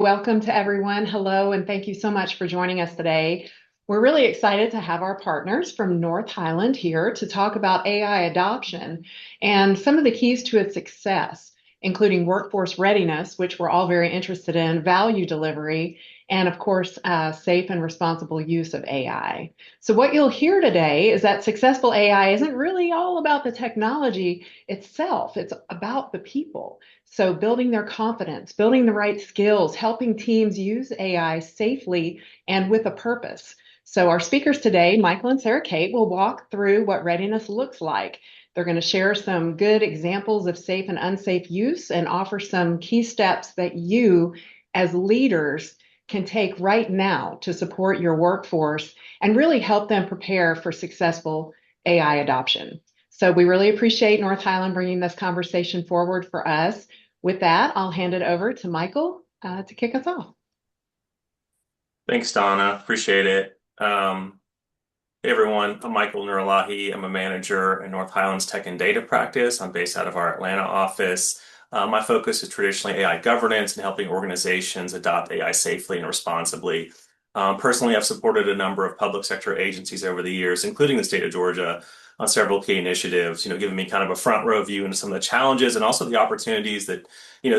Welcome to everyone. Hello, and thank you so much for joining us today. We're really excited to have our partners from North Highland here to talk about AI adoption and some of the keys to its success, including workforce readiness, which we're all very interested in, value delivery, and of course, safe and responsible use of AI. So, what you'll hear today is that successful AI isn't really all about the technology itself, it's about the people. So, building their confidence, building the right skills, helping teams use AI safely and with a purpose. So, our speakers today, Michael and Sarah Kate, will walk through what readiness looks like. They're going to share some good examples of safe and unsafe use and offer some key steps that you, as leaders, can take right now to support your workforce and really help them prepare for successful AI adoption. So, we really appreciate North Highland bringing this conversation forward for us. With that, I'll hand it over to Michael to kick us off. Thanks, Donna. Appreciate it. Hey, everyone. I'm Michael Nuralahi. I'm a manager in North Highlands Tech and Data Practice. I'm based out of our Atlanta office. My focus is traditionally AI governance and helping organizations adopt AI safely and responsibly. Personally, I've supported a number of public sector agencies over the years, including the state of Georgia, on several key initiatives, giving me kind of a front row view into some of the challenges and also the opportunities that,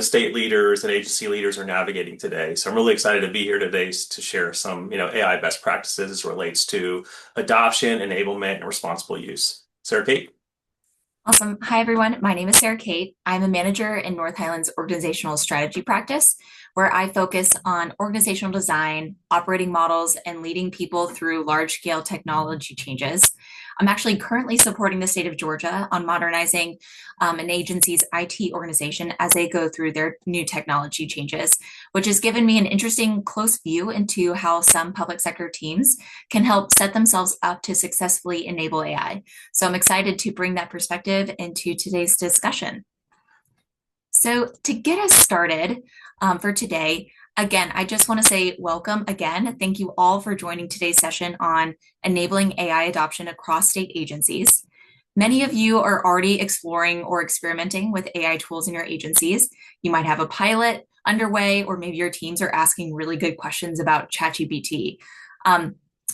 state leaders and agency leaders are navigating today. So I'm really excited to be here today to share some, AI best practices as it relates to adoption, enablement, and responsible use. Sarah Kate? Awesome. Hi, everyone. My name is Sarah Kate. I'm a manager in North Highlands organizational strategy practice, where I focus on organizational design, operating models, and leading people through large scale technology changes. I'm actually currently supporting the state of Georgia on modernizing an agency's IT organization as they go through their new technology changes, which has given me an interesting close view into how some public sector teams can help set themselves up to successfully enable AI. So I'm excited to bring that perspective into today's discussion. So to get us started for today, again, I just want to say welcome again. Thank you all for joining today's session on enabling AI adoption across state agencies. Many of you are already exploring or experimenting with AI tools in your agencies. You might have a pilot underway, or maybe your teams are asking really good questions about ChatGPT.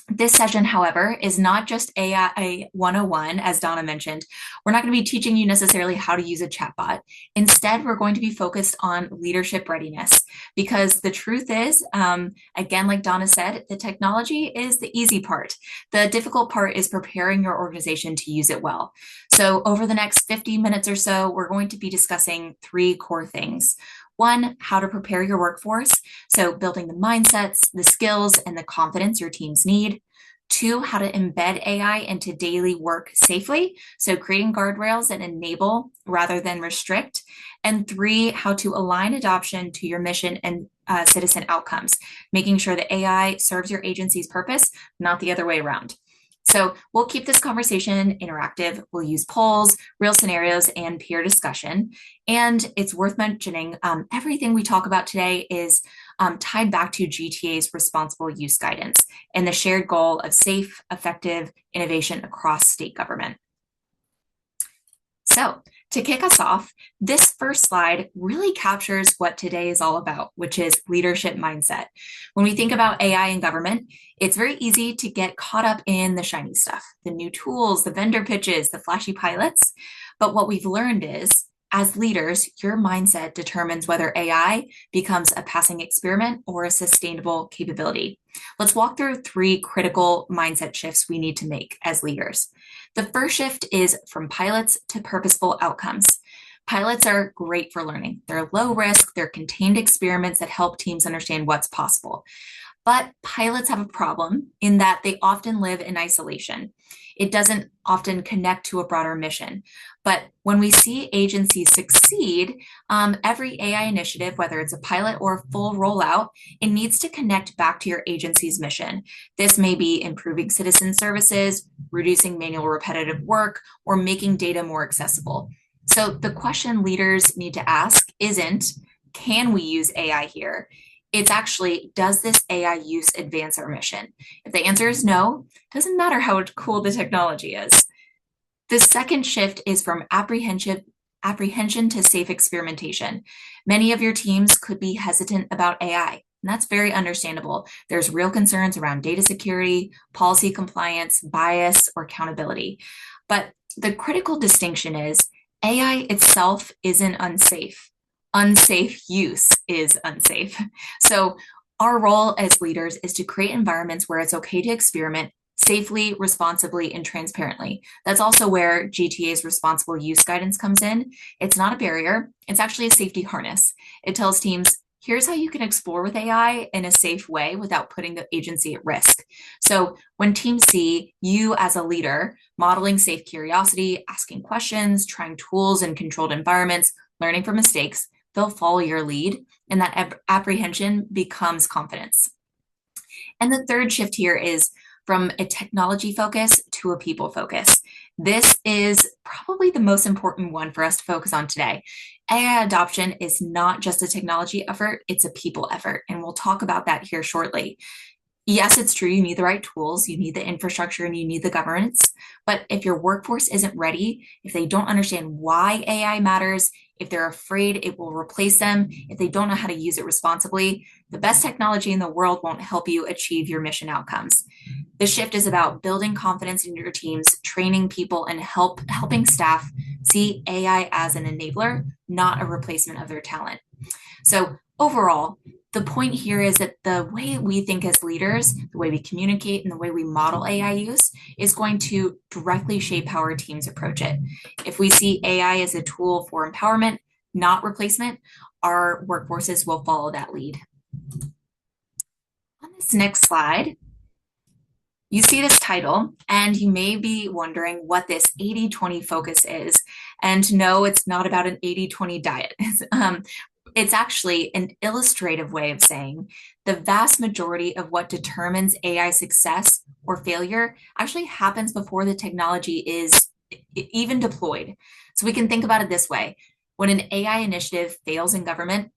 This session, however, is not just AI 101, as Donna mentioned. We're not going to be teaching you necessarily how to use a chatbot. Instead, we're going to be focused on leadership readiness, because the truth is, again, like Donna said, the technology is the easy part. The difficult part is preparing your organization to use it well. So over the next 50 minutes or so, we're going to be discussing three core things. One, how to prepare your workforce. So building the mindsets, the skills, and the confidence your teams need. Two, how to embed AI into daily work safely. So creating guardrails that enable rather than restrict. And three, how to align adoption to your mission and citizen outcomes, making sure that AI serves your agency's purpose, not the other way around. So we'll keep this conversation interactive. We'll use polls, real scenarios, and peer discussion. And it's worth mentioning, everything we talk about today is tied back to GTA's responsible use guidance and the shared goal of safe, effective innovation across state government. So to kick us off, this first slide really captures what today is all about, which is leadership mindset. When we think about AI in government, it's very easy to get caught up in the shiny stuff, the new tools, the vendor pitches, the flashy pilots. But what we've learned is, as leaders, your mindset determines whether AI becomes a passing experiment or a sustainable capability. Let's walk through three critical mindset shifts we need to make as leaders. The first shift is from pilots to purposeful outcomes. Pilots are great for learning. They're low risk, they're contained experiments that help teams understand what's possible. But pilots have a problem in that they often live in isolation. It doesn't often connect to a broader mission. But when we see agencies succeed, every AI initiative, whether it's a pilot or a full rollout, it needs to connect back to your agency's mission. This may be improving citizen services, reducing manual repetitive work, or making data more accessible. So the question leaders need to ask isn't, can we use AI here? It's actually, does this AI use advance our mission? If the answer is no, it doesn't matter how cool the technology is. The second shift is from apprehension apprehension to safe experimentation. Many of your teams could be hesitant about AI, and that's very understandable. There's real concerns around data security, policy compliance, bias, or accountability. But the critical distinction is AI itself isn't unsafe. Unsafe use is unsafe. So our role as leaders is to create environments where it's okay to experiment safely, responsibly, and transparently. That's also where GTA's responsible use guidance comes in. It's not a barrier, it's actually a safety harness. It tells teams, here's how you can explore with AI in a safe way without putting the agency at risk. So when teams see you as a leader modeling safe curiosity, asking questions, trying tools in controlled environments, learning from mistakes, they'll follow your lead, and that apprehension becomes confidence. And the third shift here is from a technology focus to a people focus. This is probably the most important one for us to focus on today. AI adoption is not just a technology effort, it's a people effort. And we'll talk about that here shortly. Yes, it's true, you need the right tools, you need the infrastructure, and you need the governance. But if your workforce isn't ready, if they don't understand why AI matters, if they're afraid it will replace them, if they don't know how to use it responsibly, the best technology in the world won't help you achieve your mission outcomes. The shift is about building confidence in your teams, training people, and helping staff see AI as an enabler, not a replacement of their talent. So overall, the point here is that the way we think as leaders, the way we communicate, and the way we model AI use is going to directly shape how our teams approach it. If we see AI as a tool for empowerment, not replacement, our workforces will follow that lead. On this next slide, you see this title, and you may be wondering what this 80-20 focus is. And no, it's not about an 80-20 diet. It's actually an illustrative way of saying the vast majority of what determines AI success or failure actually happens before the technology is even deployed. So we can think about it this way. When an AI initiative fails in government,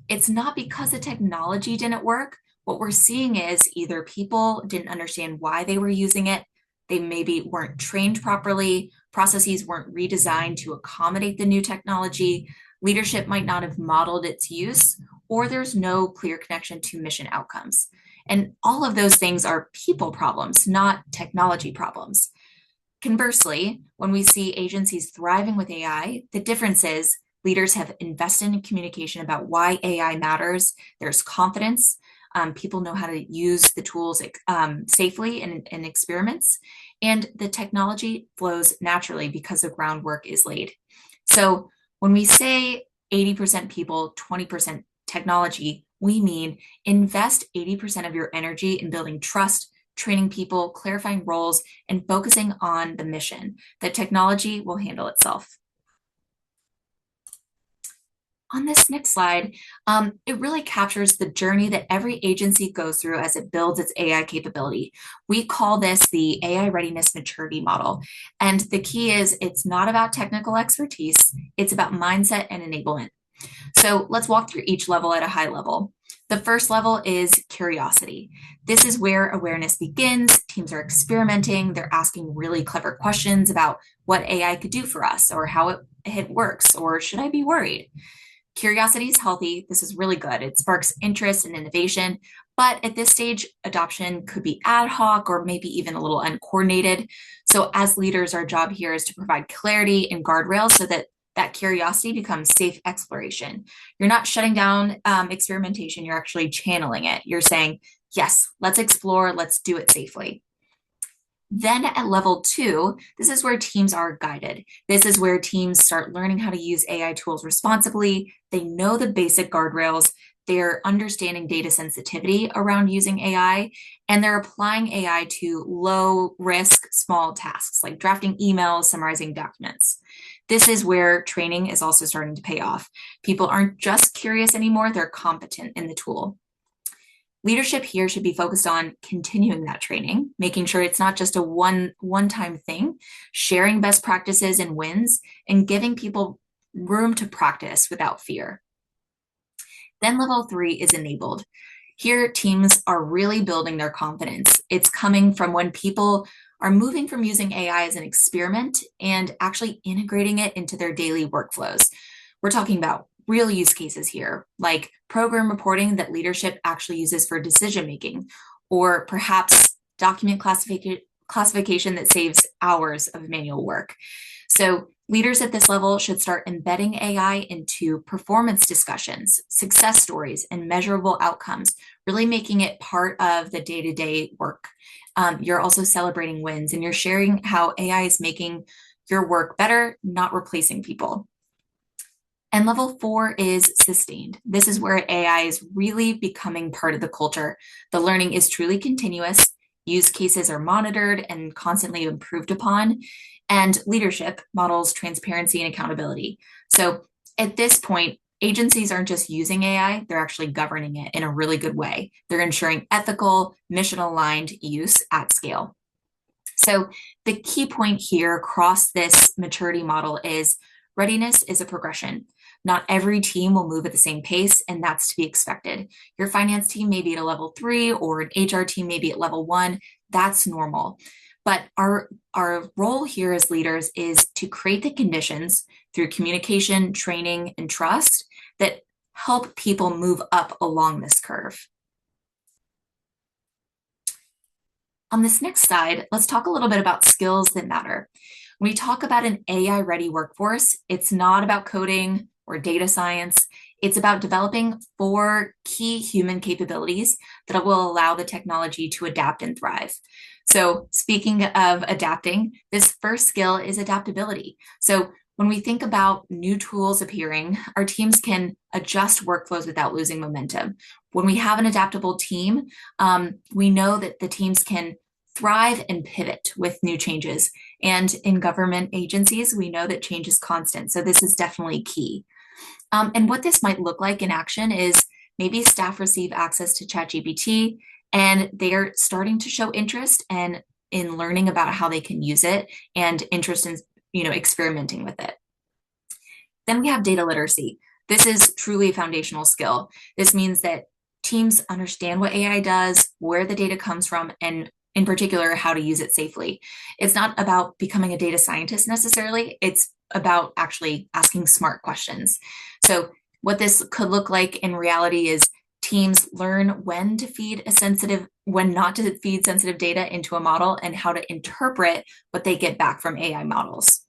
it's not because the technology didn't work. What we're seeing is either people didn't understand why they were using it, they maybe weren't trained properly, processes weren't redesigned to accommodate the new technology, leadership might not have modeled its use, or there's no clear connection to mission outcomes. And all of those things are people problems, not technology problems. Conversely, when we see agencies thriving with AI, the difference is leaders have invested in communication about why AI matters. There's confidence. People know how to use the tools safely in experiments, and the technology flows naturally because the groundwork is laid. So when we say 80% people, 20% technology, we mean invest 80% of your energy in building trust, training people, clarifying roles, and focusing on the mission. The technology will handle itself. On this next slide, it really captures the journey that every agency goes through as it builds its AI capability. We call this the AI readiness maturity model. And the key is it's not about technical expertise, it's about mindset and enablement. So let's walk through each level at a high level. The first level is curiosity. This is where awareness begins. Teams are experimenting. They're asking really clever questions about what AI could do for us or how it works, or should I be worried? Curiosity is healthy. This is really good. It sparks interest and innovation. But at this stage, adoption could be ad hoc or maybe even a little uncoordinated. So as leaders, our job here is to provide clarity and guardrails so that that curiosity becomes safe exploration. You're not shutting down experimentation. You're actually channeling it. You're saying, yes, let's explore. Let's do it safely. Then at level 2, this is where teams are guided. This is where teams start learning how to use AI tools responsibly. They know the basic guardrails. They're understanding data sensitivity around using AI, and they're applying AI to low risk, small tasks like drafting emails, summarizing documents. This is where training is also starting to pay off. People aren't just curious anymore, they're competent in the tool. Leadership here should be focused on continuing that training, making sure it's not just a one-time thing, sharing best practices and wins, and giving people room to practice without fear. Then level 3 is enabled. Here, teams are really building their confidence. It's coming from when people are moving from using AI as an experiment and actually integrating it into their daily workflows. We're talking about real use cases here, like program reporting that leadership actually uses for decision making, or perhaps document classification that saves hours of manual work. So leaders at this level should start embedding AI into performance discussions, success stories, and measurable outcomes, really making it part of the day-to-day work. You're also celebrating wins, and you're sharing how AI is making your work better, not replacing people. And level 4 is sustained. This is where AI is really becoming part of the culture. The learning is truly continuous. Use cases are monitored and constantly improved upon. And leadership models transparency and accountability. So at this point, agencies aren't just using AI, they're actually governing it in a really good way. They're ensuring ethical, mission-aligned use at scale. So the key point here across this maturity model is readiness is a progression. Not every team will move at the same pace, and that's to be expected. Your finance team may be at a level 3, or an HR team may be at level 1. That's normal. But our role here as leaders is to create the conditions through communication, training, and trust that help people move up along this curve. On this next slide, let's talk a little bit about skills that matter. When we talk about an AI-ready workforce, it's not about coding or data science. It's about developing 4 key human capabilities that will allow the technology to adapt and thrive. So speaking of adapting, this first skill is adaptability. So when we think about new tools appearing, our teams can adjust workflows without losing momentum. When we have an adaptable team, we know that the teams can thrive and pivot with new changes. And in government agencies, we know that change is constant. So this is definitely key. And what this might look like in action is maybe staff receive access to ChatGPT and they are starting to show interest in learning about how they can use it and interest in experimenting with it. Then we have data literacy. This is truly a foundational skill. This means that teams understand what AI does, where the data comes from, and in particular, how to use it safely. It's not about becoming a data scientist necessarily. It's about actually asking smart questions. So what this could look like in reality is teams learn when not to feed sensitive data into a model and how to interpret what they get back from AI models.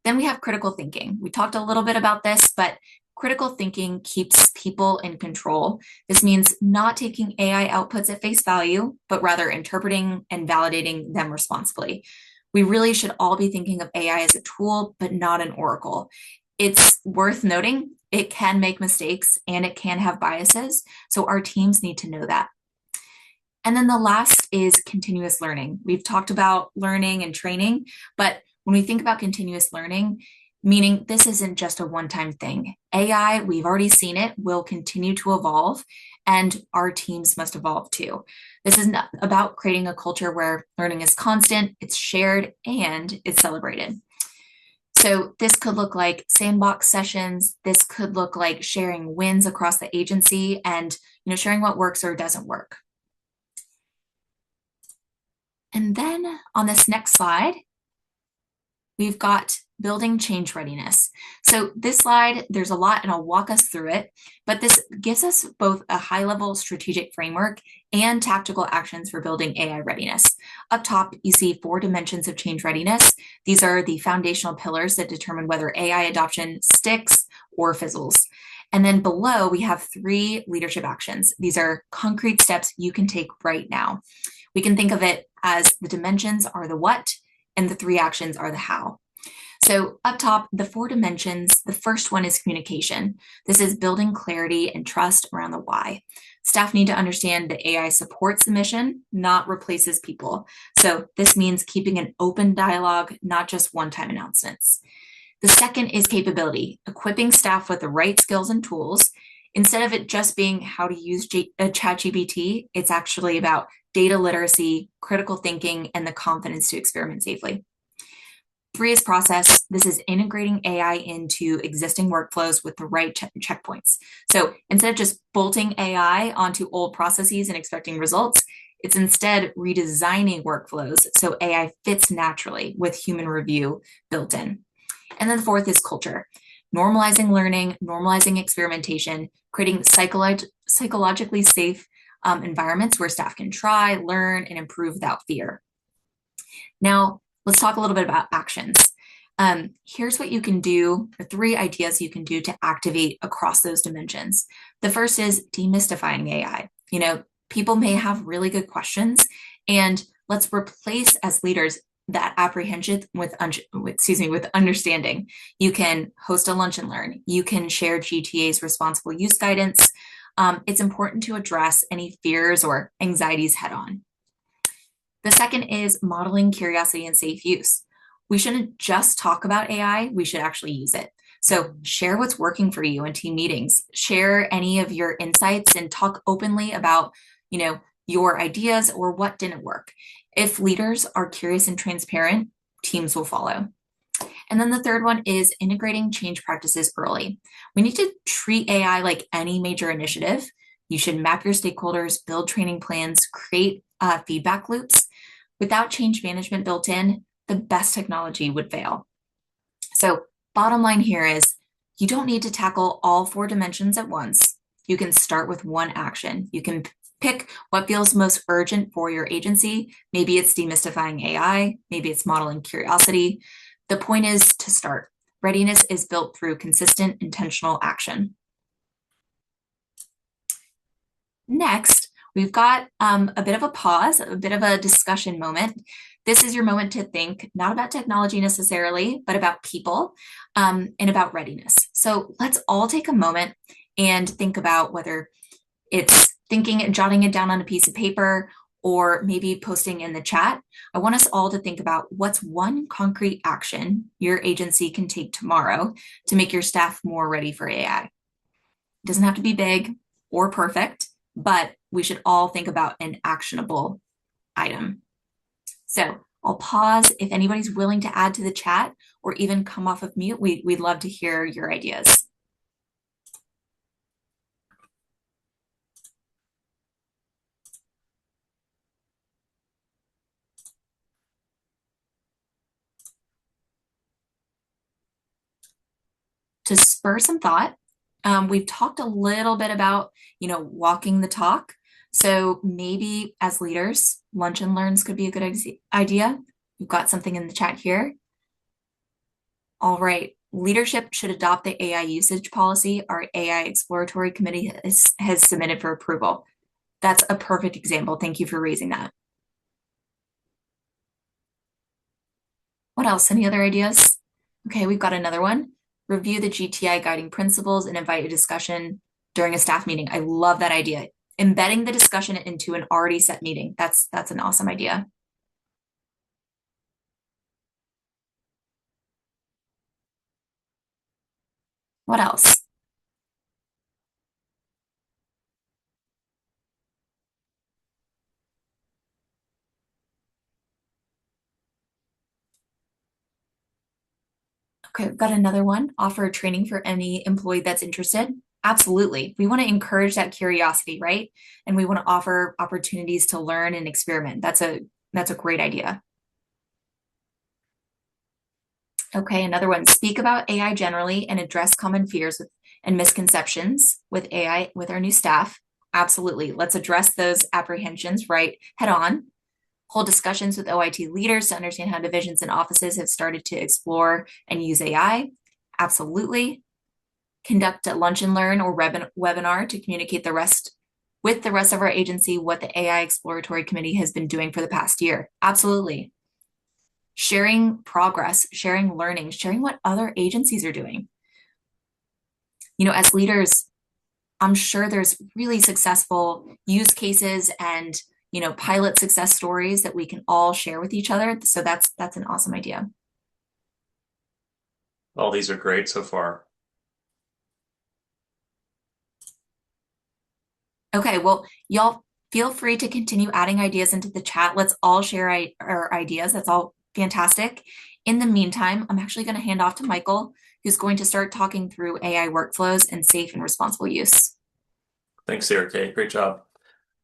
Then we have critical thinking. We talked a little bit about this, but critical thinking keeps people in control. This means not taking AI outputs at face value, but rather interpreting and validating them responsibly. We really should all be thinking of AI as a tool, but not an oracle. It's worth noting, it can make mistakes and it can have biases, so our teams need to know that. And then the last is continuous learning. We've talked about learning and training, but when we think about continuous learning, meaning this isn't just a one-time thing. AI, we've already seen it, will continue to evolve, and our teams must evolve too. This is not about creating a culture where learning is constant, it's shared, and it's celebrated. So this could look like sandbox sessions. This could look like sharing wins across the agency and sharing what works or doesn't work. And then on this next slide, we've got building change readiness. So this slide, there's a lot and I'll walk us through it, but this gives us both a high-level strategic framework and tactical actions for building AI readiness. Up top, you see 4 dimensions of change readiness. These are the foundational pillars that determine whether AI adoption sticks or fizzles. And then below, we have 3 leadership actions. These are concrete steps you can take right now. We can think of it as the dimensions are the what, and the 3 actions are the how. So up top, the 4 dimensions, the first one is communication. This is building clarity and trust around the why. Staff need to understand that AI supports the mission, not replaces people. So this means keeping an open dialogue, not just one-time announcements. The second is capability, equipping staff with the right skills and tools. Instead of it just being how to use ChatGPT, it's actually about data literacy, critical thinking, and the confidence to experiment safely. 3 is process. This is integrating AI into existing workflows with the right checkpoints. So instead of just bolting AI onto old processes and expecting results, It's instead redesigning workflows so AI fits naturally with human review built in. And then the fourth is culture. Normalizing learning, normalizing experimentation, creating psychologically safe environments where staff can try, learn, and improve without fear. Now, let's talk a little bit about actions. Here's what you can do, or 3 ideas you can do to activate across those dimensions. The first is demystifying AI. People may have really good questions, and let's replace as leaders that apprehension with understanding. You can host a lunch and learn. You can share GTA's responsible use guidance. It's important to address any fears or anxieties head on. The second is modeling curiosity and safe use. We shouldn't just talk about AI, we should actually use it. So share what's working for you in team meetings, share any of your insights and talk openly about, your ideas or what didn't work. If leaders are curious and transparent, teams will follow. And then the third one is integrating change practices early. We need to treat AI like any major initiative. You should map your stakeholders, build training plans, create feedback loops. Without change management built in, the best technology would fail. So bottom line here is you don't need to tackle all 4 dimensions at once. You can start with one action. You can pick what feels most urgent for your agency. Maybe it's demystifying AI. Maybe it's modeling curiosity. The point is to start. Readiness is built through consistent, intentional action. Next, we've got a bit of a pause, a bit of a discussion moment. This is your moment to think, not about technology necessarily, but about people and about readiness. So let's all take a moment and think about whether it's thinking and jotting it down on a piece of paper or maybe posting in the chat. I want us all to think about what's one concrete action your agency can take tomorrow to make your staff more ready for AI. It doesn't have to be big or perfect, but we should all think about an actionable item. So I'll pause. If anybody's willing to add to the chat or even come off of mute, we'd love to hear your ideas. To spur some thought, we've talked a little bit about, walking the talk. So maybe as leaders, lunch and learns could be a good idea. We've got something in the chat here. All right. Leadership should adopt the AI usage policy our AI exploratory committee has submitted for approval. That's a perfect example. Thank you for raising that. What else? Any other ideas? Okay, we've got another one. Review the GTI guiding principles and invite a discussion during a staff meeting. I love that idea. Embedding the discussion into an already set meeting. That's an awesome idea. What else? Okay, we've got another one. Offer training for any employee that's interested. Absolutely. We want to encourage that curiosity, right? And we want to offer opportunities to learn and experiment. That's a great idea. Okay, another one. Speak about AI generally and address common fears and misconceptions with AI with our new staff. Absolutely. Let's address those apprehensions right head on. Hold discussions with OIT leaders to understand how divisions and offices have started to explore and use AI. Absolutely. Conduct a lunch and learn or webinar to communicate with the rest of our agency what the AI Exploratory Committee has been doing for the past year. Absolutely. Sharing progress, sharing learning, sharing what other agencies are doing. As leaders, I'm sure there's really successful use cases and pilot success stories that we can all share with each other. So that's an awesome idea. All these are great so far. Okay, well, y'all feel free to continue adding ideas into the chat. Let's all share our ideas. That's all fantastic. In the meantime, I'm actually going to hand off to Michael, who's going to start talking through AI workflows and safe and responsible use. Thanks, Sarah Kate. Great job.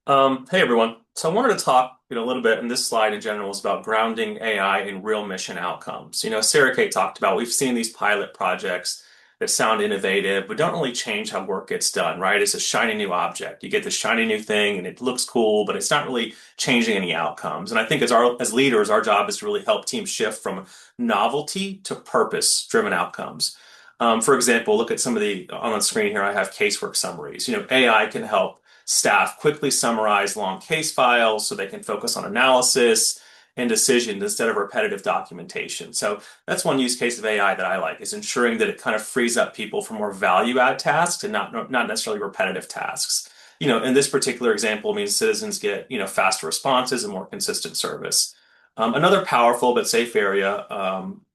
Hey everyone. So I wanted to talk, a little bit, and this slide in general is about grounding AI in real mission outcomes. Sarah Kate talked about, we've seen these pilot projects that sound innovative, but don't really change how work gets done, right? It's a shiny new object. You get this shiny new thing and it looks cool, but it's not really changing any outcomes. And I think as leaders, our job is to really help teams shift from novelty to purpose-driven outcomes. For example, look at some of on the screen here, I have casework summaries. AI can help staff quickly summarize long case files so they can focus on analysis and decisions instead of repetitive documentation. So that's one use case of AI that I like, is ensuring that it kind of frees up people for more value add tasks and not necessarily repetitive tasks. In this particular example, it means citizens get, faster responses and more consistent service. Another powerful but safe area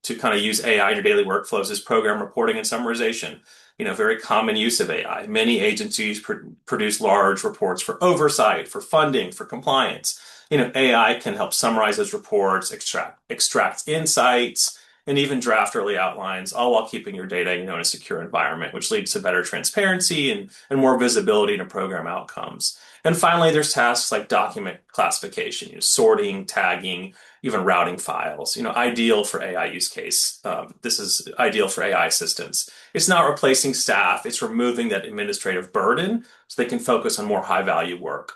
to kind of use AI in your daily workflows is program reporting and summarization. Very common use of AI. Many agencies produce large reports for oversight, for funding, for compliance. AI can help summarize those reports, extract insights, and even draft early outlines, all while keeping your data, in a secure environment, which leads to better transparency and more visibility into program outcomes. And finally, there's tasks like document classification, sorting, tagging, even routing files. Ideal for AI use case. This is ideal for AI assistance. It's not replacing staff, it's removing that administrative burden so they can focus on more high value work.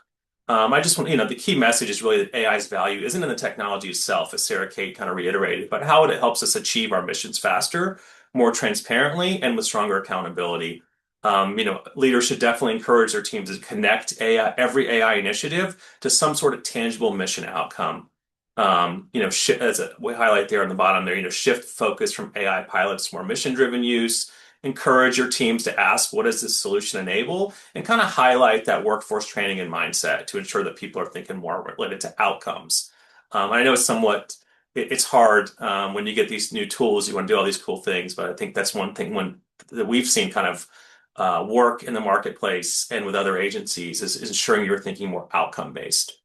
I just want, the key message is really that AI's value isn't in the technology itself, as Sarah Kate kind of reiterated, but how it helps us achieve our missions faster, more transparently, and with stronger accountability. Leaders should definitely encourage their teams to connect every AI initiative to some sort of tangible mission outcome. As we highlight there on the bottom there, shift focus from AI pilots to more mission-driven use, encourage your teams to ask, what does this solution enable? And kind of highlight that workforce training and mindset to ensure that people are thinking more related to outcomes. I know it's hard when you get these new tools, you want to do all these cool things, but I think that's one thing that we've seen kind of work in the marketplace and with other agencies is ensuring you're thinking more outcome based.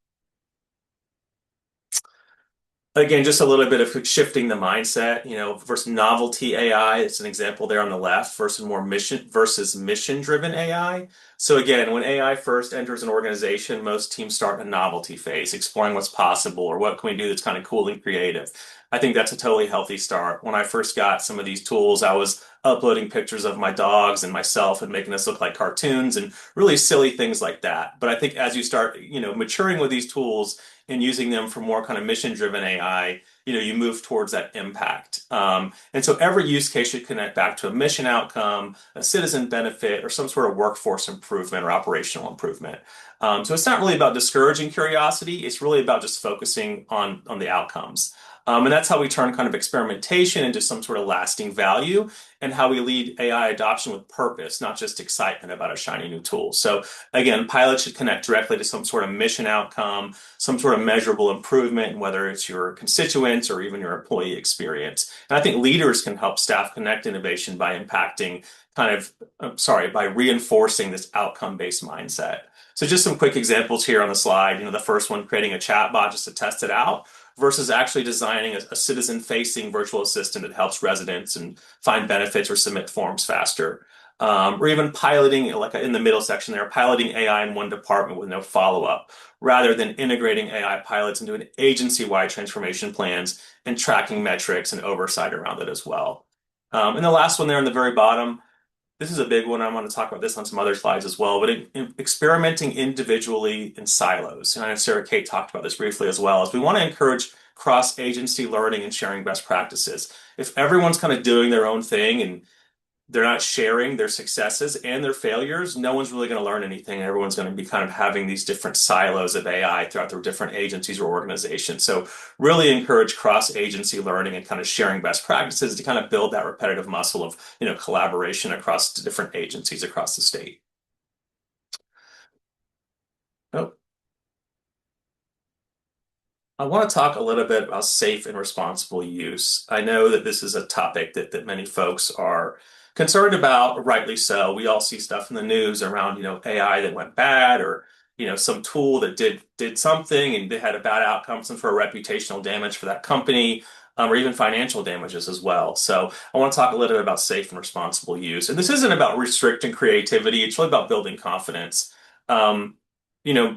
Again, just a little bit of shifting the mindset, versus novelty AI. It's an example there on the left versus mission driven AI. So again, when AI first enters an organization, most teams start in a novelty phase, exploring what's possible or what can we do that's kind of cool and creative. I think that's a totally healthy start. When I first got some of these tools, I was uploading pictures of my dogs and myself and making us look like cartoons and really silly things like that. But I think as you start, maturing with these tools and using them for more kind of mission-driven AI, you move towards that impact. And so every use case should connect back to a mission outcome, a citizen benefit, or some sort of workforce improvement or operational improvement. So it's not really about discouraging curiosity. It's really about just focusing on the outcomes. And that's how we turn kind of experimentation into some sort of lasting value and how we lead AI adoption with purpose, not just excitement about a shiny new tool. So again, pilots should connect directly to some sort of mission outcome, some sort of measurable improvement, whether it's your constituents or even your employee experience. And I think leaders can help staff connect innovation by by reinforcing this outcome-based mindset. So just some quick examples here on the slide. The first one, creating a chat bot just to test it out versus actually designing a citizen-facing virtual assistant that helps residents and find benefits or submit forms faster. Or even piloting, like in the middle section there, piloting AI in one department with no follow-up, rather than integrating AI pilots into an agency-wide transformation plans and tracking metrics and oversight around it as well. And the last one there on the very bottom, this is a big one. I want to talk about this on some other slides as well, but experimenting individually in silos. And I know Sarah Kate talked about this briefly as well, is we want to encourage cross-agency learning and sharing best practices. If everyone's kind of doing their own thing and they're not sharing their successes and their failures, no one's really going to learn anything. Everyone's going to be kind of having these different silos of AI throughout their different agencies or organizations. So really encourage cross-agency learning and kind of sharing best practices to kind of build that repetitive muscle of, collaboration across different agencies across the state. Oh. I want to talk a little bit about safe and responsible use. I know that this is a topic that many folks are concerned about, rightly so. We all see stuff in the news around, AI that went bad or, some tool that did something and they had a bad outcome, some for a reputational damage for that company, or even financial damages as well. So I want to talk a little bit about safe and responsible use. And this isn't about restricting creativity. It's really about building confidence.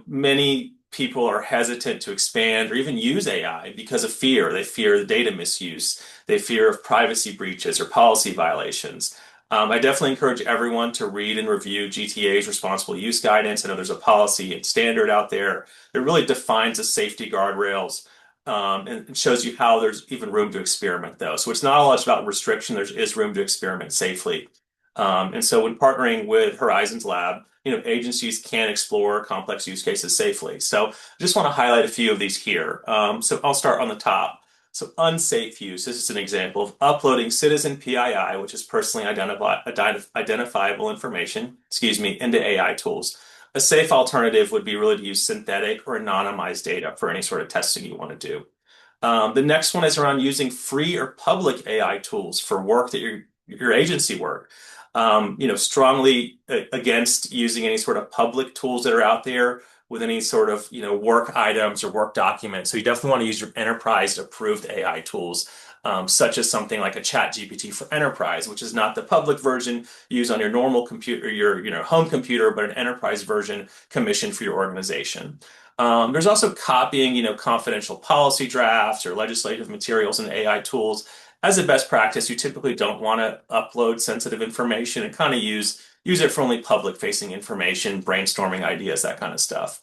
many people are hesitant to expand or even use AI because of fear. They fear the data misuse. They fear of privacy breaches or policy violations. I definitely encourage everyone to read and review GTA's responsible use guidance. I know there's a policy and standard out there that really defines the safety guardrails, and shows you how there's even room to experiment, though. So it's not all just about restriction. There is room to experiment safely. And so when partnering with Horizons Lab, agencies can explore complex use cases safely. So I just want to highlight a few of these here. So I'll start on the top. So unsafe use. This is an example of uploading citizen PII, which is personally identifiable information, into AI tools. A safe alternative would be really to use synthetic or anonymized data for any sort of testing you want to do. The next one is around using free or public AI tools for work that your agency work. Strongly against using any sort of public tools that are out there with any sort of, work items or work documents. So you definitely want to use your enterprise approved AI tools, such as something like a Chat GPT for Enterprise, which is not the public version used on your normal computer, your home computer, but an enterprise version commissioned for your organization. There's also copying, confidential policy drafts or legislative materials and AI tools. As a best practice, you typically don't want to upload sensitive information and kind of use it for only public facing information, brainstorming ideas, that kind of stuff.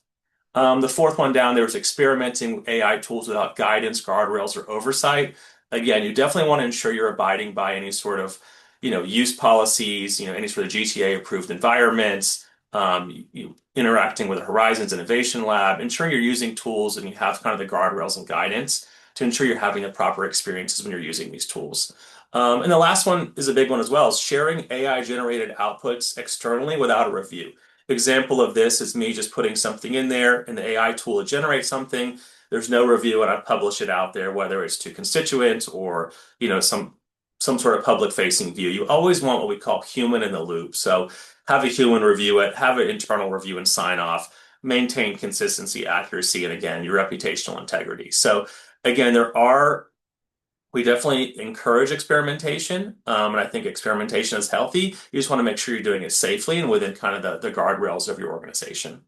The fourth one down there was experimenting with AI tools without guidance, guardrails, or oversight. Again, you definitely want to ensure you're abiding by any sort of, use policies, any sort of GTA approved environments, interacting with the Horizons Innovation Lab, ensuring you're using tools and you have kind of the guardrails and guidance to ensure you're having the proper experiences when you're using these tools. And the last one is a big one as well, is sharing AI generated outputs externally without a review. Example of this is me just putting something in there and the AI tool will generate something. There's no review and I publish it out there, whether it's to constituents or, some sort of public facing view. You always want what we call human in the loop. So have a human review it, have an internal review and sign off, maintain consistency, accuracy, and again, your reputational integrity. So again, we definitely encourage experimentation, and I think experimentation is healthy. You just want to make sure you're doing it safely and within kind of the guardrails of your organization.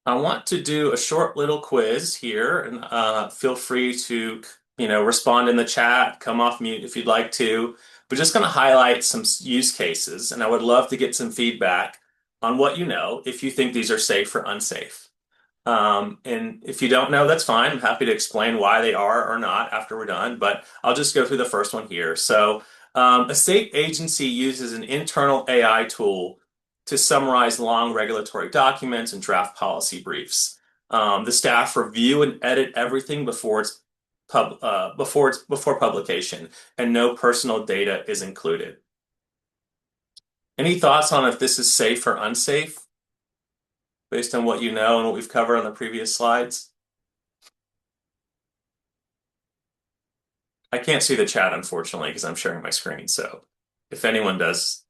I want to do a short little quiz here, and feel free to, respond in the chat, come off mute if you'd like to. We're just going to highlight some use cases, and I would love to get some feedback on what you know, if you think these are safe or unsafe. And if you don't know, that's fine. I'm happy to explain why they are or not after we're done, but I'll just go through the first one here. So, a state agency uses an internal AI tool to summarize long regulatory documents and draft policy briefs. The staff review and edit everything before before publication, and no personal data is included. Any thoughts on if this is safe or unsafe, based on what you know and what we've covered on the previous slides? I can't see the chat, unfortunately, because I'm sharing my screen. So if anyone does.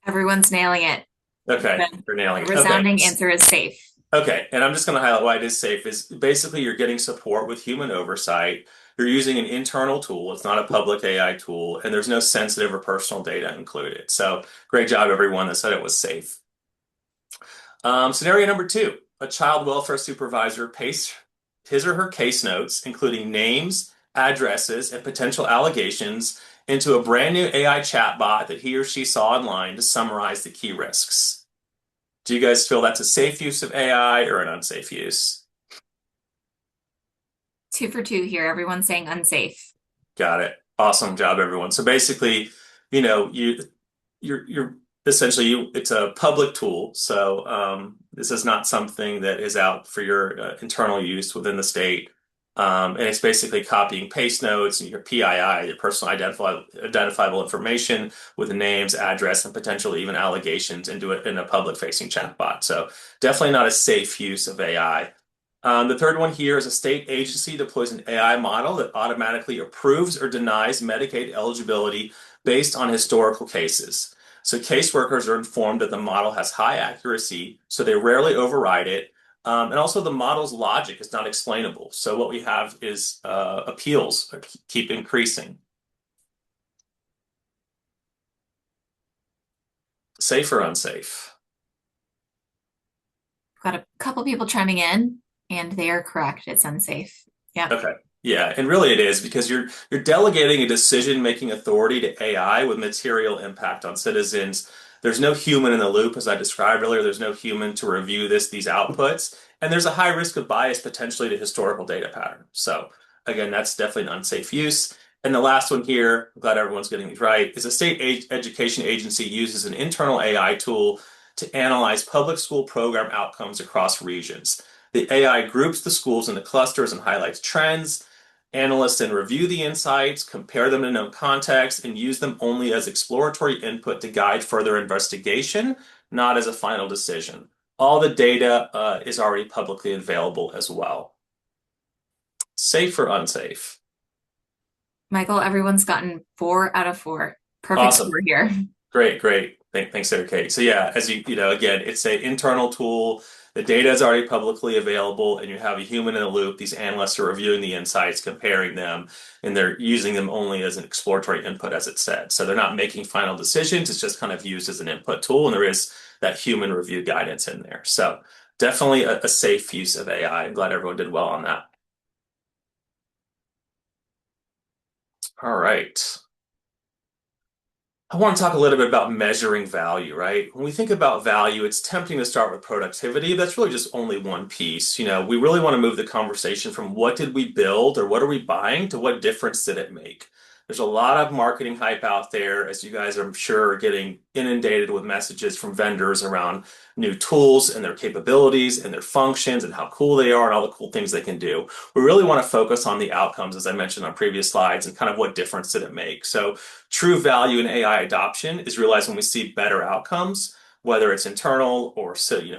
Everyone's nailing it. Okay, you're nailing it. The resounding Okay. answer is safe. Okay, and I'm just going to highlight why it is safe is basically you're getting support with human oversight. You're using an internal tool. It's not a public AI tool, and there's no sensitive or personal data included. So great job, everyone that said it was safe. Scenario number 2, a child welfare supervisor pastes his or her case notes, including names, addresses, and potential allegations, into a brand new AI chatbot that he or she saw online to summarize the key risks. Do you guys feel that's a safe use of AI or an unsafe use? 2 for 2 here. Everyone's saying unsafe. Got it. Awesome job, everyone. So basically, you're essentially it's a public tool. So this is not something that is out for your internal use within the state. And it's basically copying paste notes and your PII, your personal identifiable information with names, address, and potentially even allegations into it in a public facing chatbot. So definitely not a safe use of AI. The third one here is a state agency deploys an AI model that automatically approves or denies Medicaid eligibility based on historical cases. So caseworkers are informed that the model has high accuracy, so they rarely override it. And also the model's logic is not explainable. So what we have is appeals keep increasing. Safe or unsafe? Got a couple people chiming in, and they are correct. It's unsafe. Yeah. Okay. Yeah, and really it is because you're delegating a decision-making authority to AI with material impact on citizens. There's no human in the loop, as I described earlier. There's no human to review these outputs, and there's a high risk of bias potentially to historical data pattern. So again, that's definitely an unsafe use. And the last one here, I'm glad everyone's getting these right, is a education agency uses an internal AI tool to analyze public school program outcomes across regions. The AI groups the schools into clusters and highlights trends. Analysts then review the insights, compare them to known context, and use them only as exploratory input to guide further investigation, not as a final decision. All the data is already publicly available as well. Safe or unsafe? Michael, everyone's gotten 4 out of 4. Perfect Awesome. score here. Great, great. Thanks, Sarah Kate. So yeah, as again, it's an internal tool. The data is already publicly available, and you have a human in the loop. These analysts are reviewing the insights, comparing them, and they're using them only as an exploratory input, as it said. So they're not making final decisions. It's just kind of used as an input tool, and there is that human review guidance in there. So definitely a safe use of AI. I'm glad everyone did well on that. All right. I want to talk a little bit about measuring value, right? When we think about value, it's tempting to start with productivity. That's really just only one piece. We really want to move the conversation from what did we build or what are we buying to what difference did it make? There's a lot of marketing hype out there, as you guys I'm sure are getting inundated with messages from vendors around new tools and their capabilities and their functions and how cool they are and all the cool things they can do. We really want to focus on the outcomes, as I mentioned on previous slides, and kind of what difference did it make. So true value in AI adoption is realized when we see better outcomes, whether it's internal or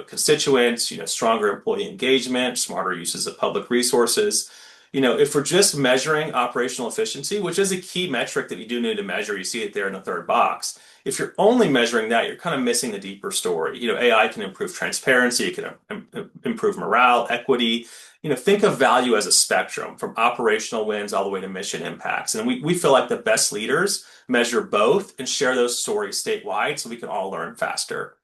constituents, stronger employee engagement, smarter uses of public resources. If we're just measuring operational efficiency, which is a key metric that you do need to measure, you see it there in the third box. If you're only measuring that, you're kind of missing the deeper story. AI can improve transparency, it can improve morale, equity. Think of value as a spectrum from operational wins all the way to mission impacts. And we feel like the best leaders measure both and share those stories statewide so we can all learn faster.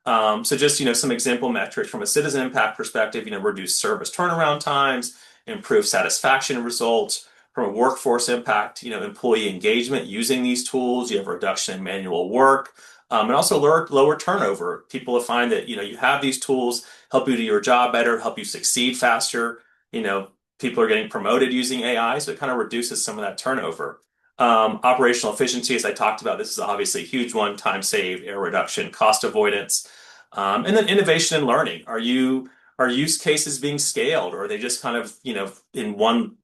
So just, some example metrics from a citizen impact perspective, reduce service turnaround times, improve satisfaction results. From a workforce impact, employee engagement using these tools, you have a reduction in manual work, and also lower turnover. People will find that, you have these tools help you do your job better, help you succeed faster. People are getting promoted using AI, so it kind of reduces some of that turnover. Operational efficiency, as I talked about, this is obviously a huge one, time saved, error reduction, cost avoidance. And then innovation and learning. Are use cases being scaled, or are they just kind of, in one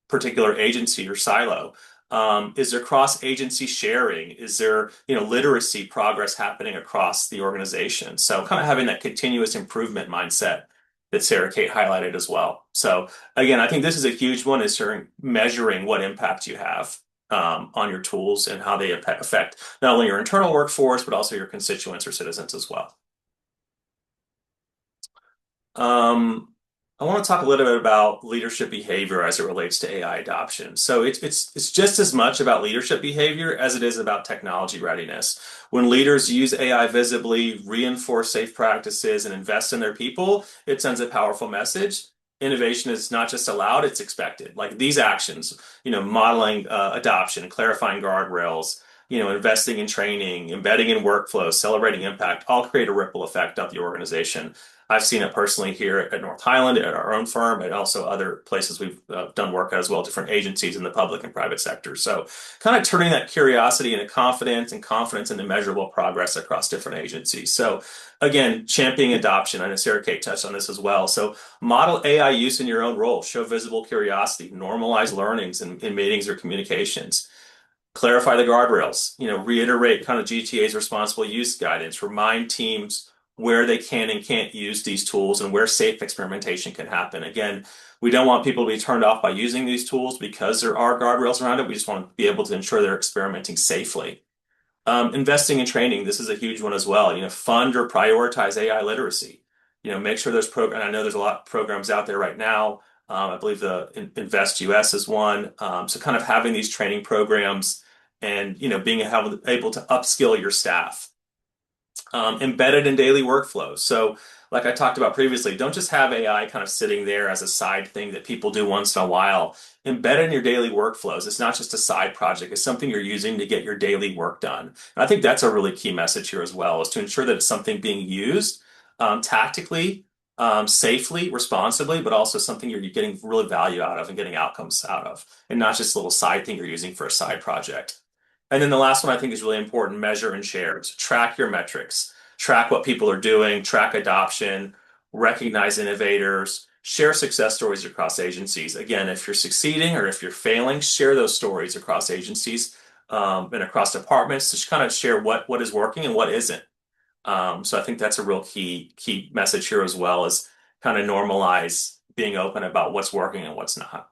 particular agency or silo? Is there cross-agency sharing? Is there, literacy progress happening across the organization? So kind of having that continuous improvement mindset that Sarah Kate highlighted as well. So again, I think this is a huge one, is measuring what impact you have on your tools and how they affect not only your internal workforce, but also your constituents or citizens as well. I want to talk a little bit about leadership behavior as it relates to AI adoption. So it's just as much about leadership behavior as it is about technology readiness. When leaders use AI visibly, reinforce safe practices, and invest in their people, it sends a powerful message. Innovation is not just allowed, it's expected. Like these actions, modeling adoption, clarifying guardrails, investing in training, embedding in workflows, celebrating impact, all create a ripple effect up the organization. I've seen it personally here at North Highland, at our own firm, and also other places we've done work at as well, different agencies in the public and private sector. So kind of turning that curiosity into confidence and confidence into measurable progress across different agencies. So again, championing adoption. I know Sarah Kate touched on this as well. So model AI use in your own role, show visible curiosity, normalize learnings in meetings or communications. Clarify the guardrails, reiterate kind of GTA's responsible use guidance, remind teams where they can and can't use these tools and where safe experimentation can happen. Again, we don't want people to be turned off by using these tools because there are guardrails around it. We just want to be able to ensure they're experimenting safely. Investing in training, this is a huge one as well. Fund or prioritize AI literacy. Make sure there's programs. I know there's a lot of programs out there right now. I believe the Invest US is one. So kind of having these training programs and being able to upskill your staff. Embedded in daily workflows. So, like I talked about previously, don't just have AI kind of sitting there as a side thing that people do once in a while. Embed it in your daily workflows. It's not just a side project, it's something you're using to get your daily work done. And I think that's a really key message here as well, is to ensure that it's something being used tactically, safely, responsibly, but also something you're getting really value out of and getting outcomes out of, and not just a little side thing you're using for a side project. And then the last one I think is really important, measure and share. So track your metrics, track what people are doing, track adoption, recognize innovators, share success stories across agencies. Again, if you're succeeding or if you're failing, share those stories across agencies and across departments to kind of share what is working and what isn't. So I think that's a real key message here as well, is kind of normalize being open about what's working and what's not.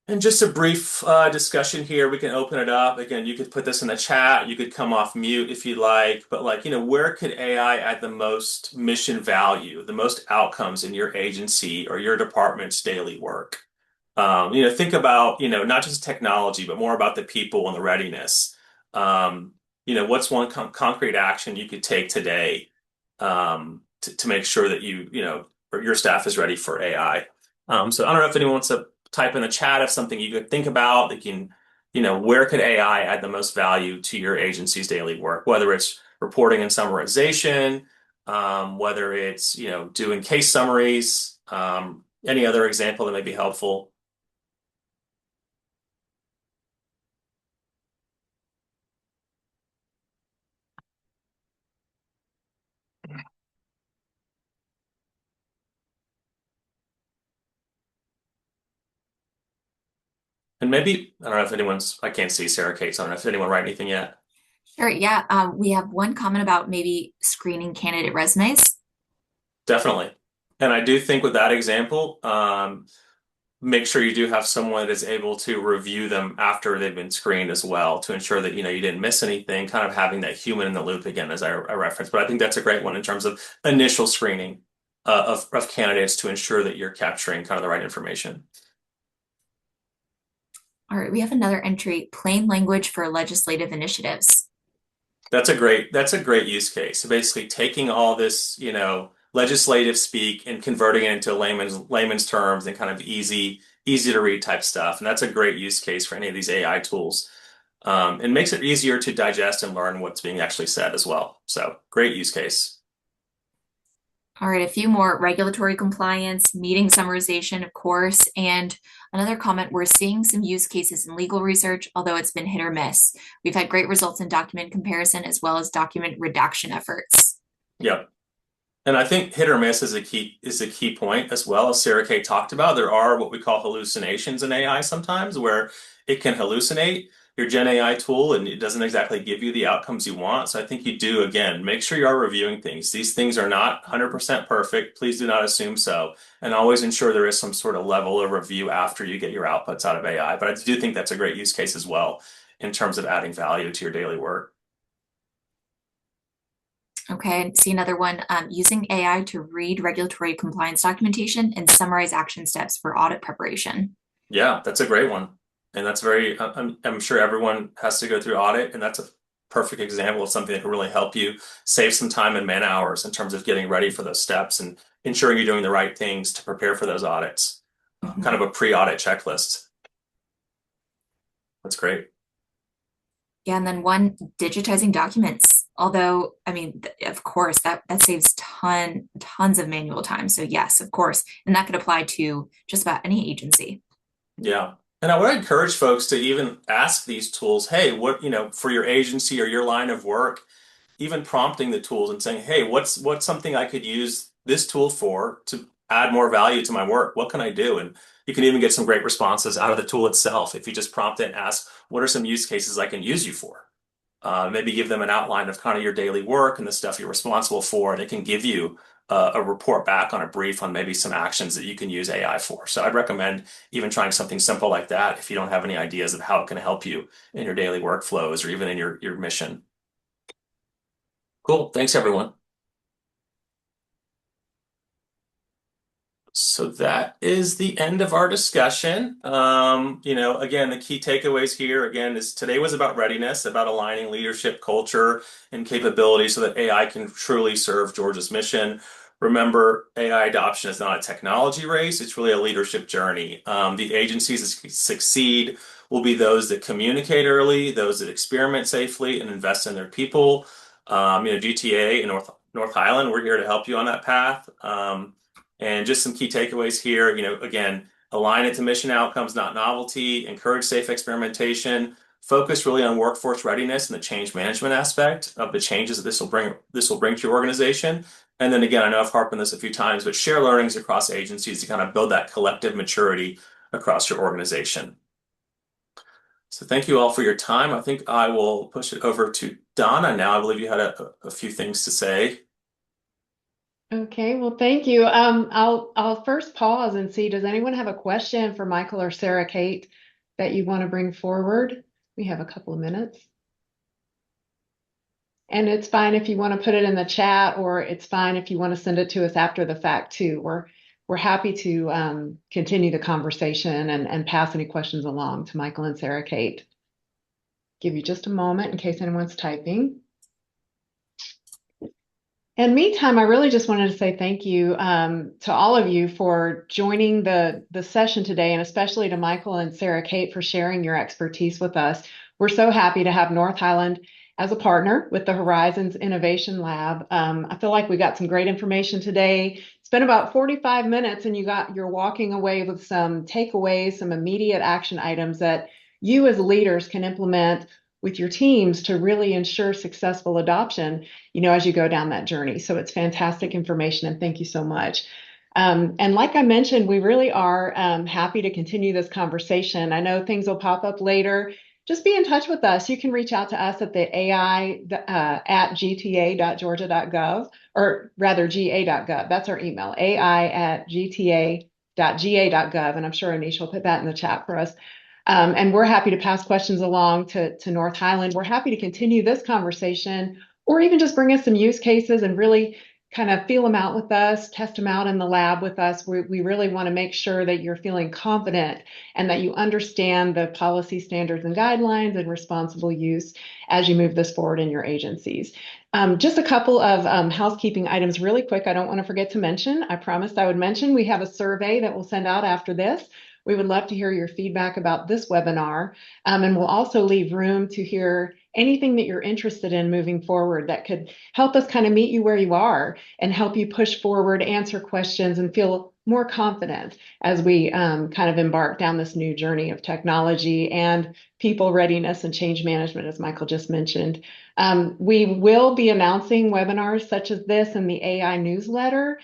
And just a brief discussion here. We can open it up. Again, you could put this in the chat. You could come off mute if you'd like. But like, where could AI add the most mission value, the most outcomes in your agency or your department's daily work? Think about, not just technology, but more about the people and the readiness. What's one concrete action you could take today to make sure that or your staff is ready for AI? So I don't know if anyone wants to type in the chat of something you could think about that can, where could AI add the most value to your agency's daily work, whether it's reporting and summarization, whether it's, doing case summaries, any other example that may be helpful. And maybe, I don't know if I can't see Sarah Kate, so I don't know if anyone write anything yet. Sure. Yeah. We have one comment about maybe screening candidate resumes. Definitely. And I do think with that example, make sure you do have someone that is able to review them after they've been screened as well to ensure that, you didn't miss anything, kind of having that human in the loop again, as I referenced. But I think that's a great one in terms of initial screening of candidates to ensure that you're capturing kind of the right information. All right. We have another entry, plain language for legislative initiatives. That's a great use case. So basically taking all this, legislative speak and converting it into layman's terms and kind of easy to read type stuff. And that's a great use case for any of these AI tools. It makes it easier to digest and learn what's being actually said as well. So great use case. All right, a few more, regulatory compliance, meeting summarization, of course, and another comment, we're seeing some use cases in legal research, although it's been hit or miss. We've had great results in document comparison as well as document redaction efforts. Yep. And I think hit or miss is a key point as well. As Sarah Kate talked about, there are what we call hallucinations in AI sometimes, where it can hallucinate your Gen AI tool and it doesn't exactly give you the outcomes you want. So I think you do, again, make sure you are reviewing things. These things are not 100% perfect. Please do not assume so. And always ensure there is some sort of level of review after you get your outputs out of AI. But I do think that's a great use case as well in terms of adding value to your daily work. Okay, see another one, using AI to read regulatory compliance documentation and summarize action steps for audit preparation. Yeah, that's a great one. And that's I'm sure everyone has to go through audit, and that's a perfect example of something that can really help you save some time and man hours in terms of getting ready for those steps and ensuring you're doing the right things to prepare for those audits. Kind of a pre-audit checklist. That's great. Yeah, and then one, digitizing documents. Although, I mean, of course, that saves tons of manual time. So yes, of course, and that could apply to just about any agency. Yeah. And I would encourage folks to even ask these tools, hey, what, for your agency or your line of work, even prompting the tools and saying, hey, what's something I could use this tool for to add more value to my work? What can I do? And you can even get some great responses out of the tool itself if you just prompt it and ask, what are some use cases I can use you for? Maybe give them an outline of kind of your daily work and the stuff you're responsible for, and it can give you a report back on a brief on maybe some actions that you can use AI for. So I'd recommend even trying something simple like that if you don't have any ideas of how it can help you in your daily workflows or even in your mission. Cool. Thanks, everyone. So that is the end of our discussion. Again, the key takeaways here again is today was about readiness, about aligning leadership, culture, and capability so that AI can truly serve Georgia's mission. Remember, AI adoption is not a technology race, it's really a leadership journey. The agencies that succeed will be those that communicate early, those that experiment safely and invest in their people. GTA and North Highland, we're here to help you on that path. And just some key takeaways here, again, align it to mission outcomes, not novelty, encourage safe experimentation, focus really on workforce readiness and the change management aspect of the changes that this will bring to your organization. And then again, I know I've harped on this a few times, but share learnings across agencies to kind of build that collective maturity across your organization. So thank you all for your time. I think I will push it over to Donna now. I believe you had a few things to say. Okay, well, thank you. I'll first pause and see, does anyone have a question for Michael or Sarah Kate that you want to bring forward? We have a couple of minutes. And it's fine if you want to put it in the chat, or it's fine if you want to send it to us after the fact too. We're happy to continue the conversation and pass any questions along to Michael and Sarah Kate. Give you just a moment in case anyone's typing. And meantime, I really just wanted to say thank you to all of you for joining the session today, and especially to Michael and Sarah Kate for sharing your expertise with us. We're so happy to have North Highland as a partner with the Horizons Innovation Lab. I feel like we got some great information today. It's been about 45 minutes, and you're walking away with some takeaways, some immediate action items that you as leaders can implement with your teams to really ensure successful adoption, as you go down that journey. So it's fantastic information, and thank you so much. And like I mentioned, we really are happy to continue this conversation. I know things will pop up later. Just be in touch with us. You can reach out to us at the AI at gta.georgia.gov, or rather ga.gov. That's our email, AI at gta.ga.gov. And I'm sure Anish will put that in the chat for us. And we're happy to pass questions along to North Highland. We're happy to continue this conversation, or even just bring us some use cases and really kind of feel them out with us, test them out in the lab with us. We really want to make sure that you're feeling confident and that you understand the policy standards and guidelines and responsible use as you move this forward in your agencies. Just a couple of housekeeping items really quick. I don't want to forget to mention, I promised I would mention, we have a survey that we'll send out after this. We would love to hear your feedback about this webinar, and we'll also leave room to hear anything that you're interested in moving forward that could help us kind of meet you where you are and help you push forward, answer questions, and feel more confident as we kind of embark down this new journey of technology and people readiness and change management, as Michael just mentioned. We will be announcing webinars such as this in the AI newsletter.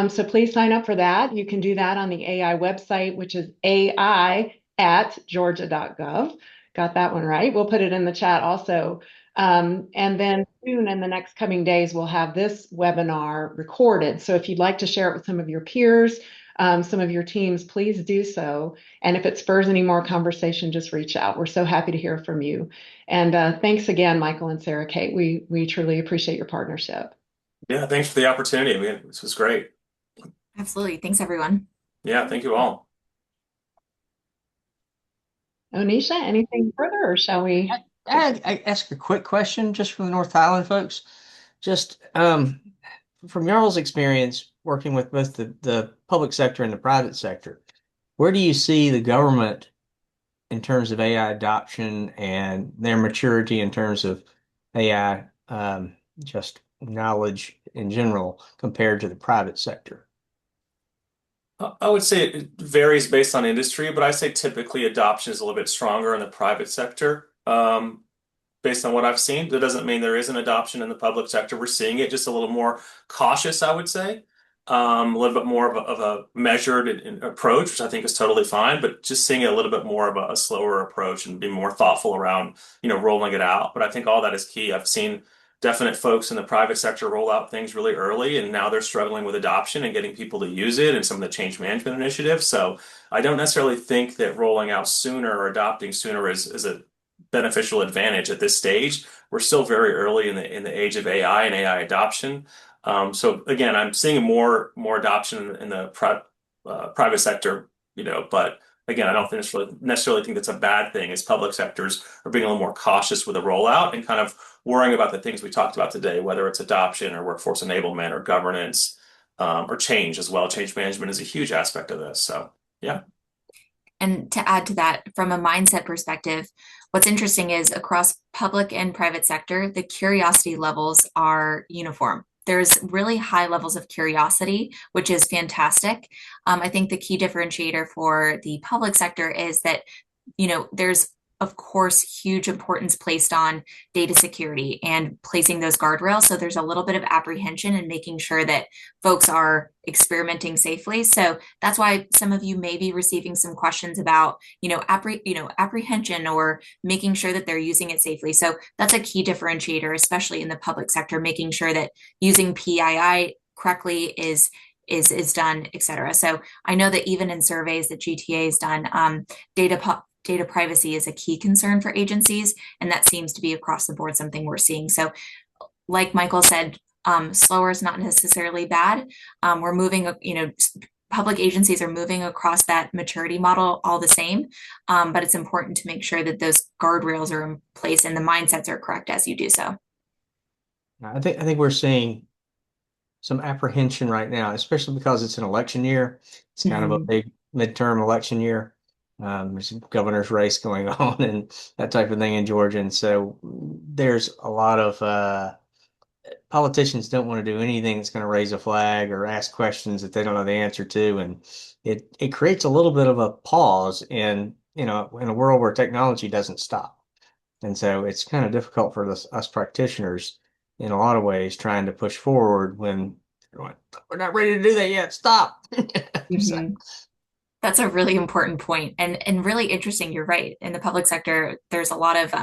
So please sign up for that. You can do that on the AI website, which is ai at georgia.gov. Got that one right. We'll put it in the chat also. And then soon in the next coming days, we'll have this webinar recorded. So if you'd like to share it with some of your peers, some of your teams, please do so. And if it spurs any more conversation, just reach out. We're so happy to hear from you. And thanks again, Michael and Sarah Kate. We truly appreciate your partnership. Yeah, thanks for the opportunity. This was great. Absolutely. Thanks, everyone. Yeah, thank you all. Onisha, anything further, or shall we? I ask a quick question just from the North Highland folks. Just from y'all's experience working with both the public sector and the private sector, where do you see the government in terms of AI adoption and their maturity in terms of AI just knowledge in general compared to the private sector? I would say it varies based on industry, but I say typically adoption is a little bit stronger in the private sector. Based on what I've seen, that doesn't mean there isn't adoption in the public sector. We're seeing it just a little more cautious, I would say. A little bit more of a measured approach, which I think is totally fine, but just seeing it a little bit more of a slower approach and being more thoughtful around, rolling it out. But I think all that is key. I've seen definite folks in the private sector roll out things really early, and now they're struggling with adoption and getting people to use it and some of the change management initiatives. So I don't necessarily think that rolling out sooner or adopting sooner is a beneficial advantage at this stage. We're still very early in the age of AI and AI adoption. So again, I'm seeing more adoption in the private sector, but again, I don't necessarily think that's a bad thing as public sectors are being a little more cautious with the rollout and kind of worrying about the things we talked about today, whether it's adoption or workforce enablement or governance, or change as well. Change management is a huge aspect of this. So, yeah. And to add to that, from a mindset perspective, what's interesting is across public and private sector, the curiosity levels are uniform. There's really high levels of curiosity, which is fantastic. I think the key differentiator for the public sector is that, there's of course huge importance placed on data security and placing those guardrails. So there's a little bit of apprehension and making sure that folks are experimenting safely. So that's why some of you may be receiving some questions about, apprehension or making sure that they're using it safely. So that's a key differentiator, especially in the public sector, making sure that using PII correctly is done, et cetera. So I know that even in surveys that GTA has done, data privacy is a key concern for agencies, and that seems to be across the board something we're seeing. So, like Michael said, slower is not necessarily bad. We're moving, public agencies are moving across that maturity model all the same, but it's important to make sure that those guardrails are in place and the mindsets are correct as you do so. I think we're seeing some apprehension right now, especially because it's an election year. It's kind of a big midterm election year. There's a governor's race going on and that type of thing in Georgia. And so there's a lot of politicians don't want to do anything that's going to raise a flag or ask questions that they don't know the answer to. And it creates a little bit of a pause in a world where technology doesn't stop. And so it's kind of difficult for us practitioners in a lot of ways trying to push forward when we're not ready to do that yet. Stop. So, That's a really important point and really interesting. You're right. In the public sector, there's a lot of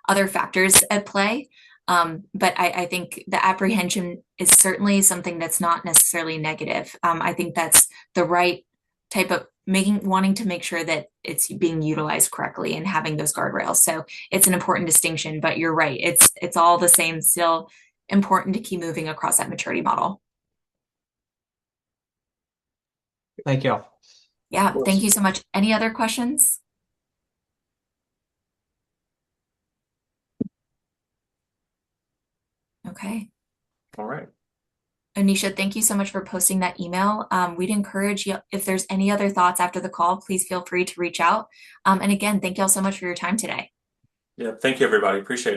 other factors at play. But I think the apprehension is certainly something that's not necessarily negative. I think that's the right type of wanting to make sure that it's being utilized correctly and having those guardrails. So it's an important distinction, but you're right. It's all the same, still important to keep moving across that maturity model. thank you. Yeah, thank you so much. Any other questions? Okay. All right. Anisha, thank you so much for posting that email. We'd encourage you, if there's any other thoughts after the call, please feel free to reach out. And again, thank you all so much for your time today. Yeah, thank you, everybody. Appreciate it.